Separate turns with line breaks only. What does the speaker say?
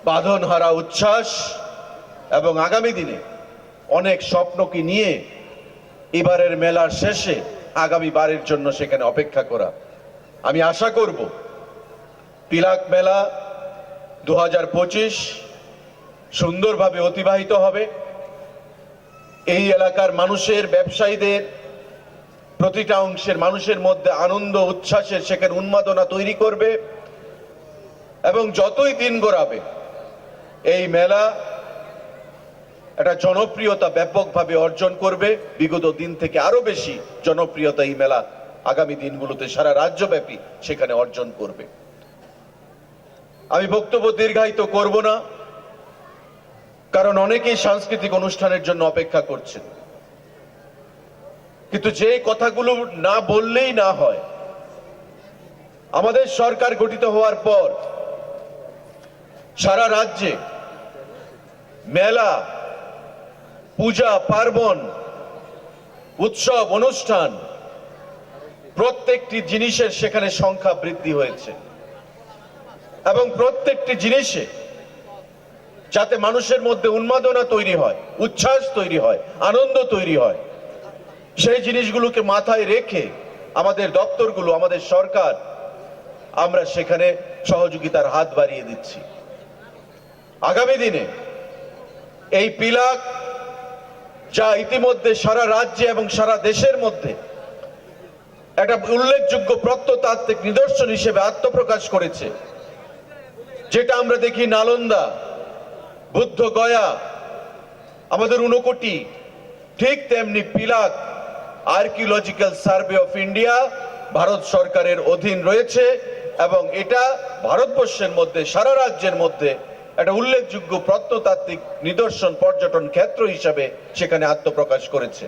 বাঁধনহারা উচ্ছ্বাস এবং আগামী দিনে অনেক স্বপ্নকে নিয়ে এবারের মেলার শেষে আগামী বারের জন্য সেখানে অপেক্ষা করা। আমি আশা করব পিলাক মেলা 2025 সুন্দরভাবে অতিবাহিত হবে। এই এলাকার মানুষের, ব্যবসায়ীদের, প্রতিটা অংশের মানুষের মধ্যে আনন্দ উচ্ছ্বাসের সেখানে উন্মাদনা তৈরি করবে এবং যতই দিন গড়াবে এই মেলা একটা জনপ্রিয়তা ব্যাপকভাবে অর্জন করবে। বিগত দিন থেকে আরো বেশি জনপ্রিয়তা এই মেলা আগামী দিনগুলোতে সারা রাজ্যব্যাপী সেখানে অর্জন করবে। আমি বক্তব্য দীর্ঘায়িত করব না, কারণ অনেকেই সাংস্কৃতিক অনুষ্ঠানের জন্য অপেক্ষা করছেন। কিন্তু যে কথাগুলো না বললেই না হয়, আমাদের সরকার গঠিত হওয়ার পর সারা রাজ্যে মেলা, পূজা পার্বণ, উৎসব অনুষ্ঠান প্রত্যেকটি জিনিসের সেখানে সংখ্যা বৃদ্ধি হয়েছে এবং প্রত্যেকটি জিনিসে যাতে মানুষের মধ্যে উন্মাদনা তৈরি হয়, উচ্ছ্বাস তৈরি হয়, আনন্দ তৈরি হয়, সেই জিনিসগুলোকে মাথায় রেখে আমাদের দপ্তরগুলো, আমাদের সরকার, আমরা সেখানে সহযোগিতার হাত বাড়িয়ে দিচ্ছি। আগামী দিনে এই পিলাক, যা ইতিমধ্যে সারা রাজ্যে এবং সারা দেশের মধ্যে একটা উল্লেখযোগ্য প্রত্নতাত্ত্বিক নিদর্শন হিসেবে আত্মপ্রকাশ করেছে, যেটা আমরা দেখি নালন্দা, বুদ্ধগয়া, আমাদের ঊনকোটি, ঠিক তেমনি Pilak archaeological survey of India Bharat সরকারের অধীন রয়েছে এবং এটা ভারতবর্ষের মধ্যে, সারা রাজ্যের মধ্যে একটা উল্লেখযোগ্য প্রত্নতাত্ত্বিক নিদর্শন, পর্যটন ক্ষেত্র হিসাবে সেখানে আত্মপ্রকাশ করেছে।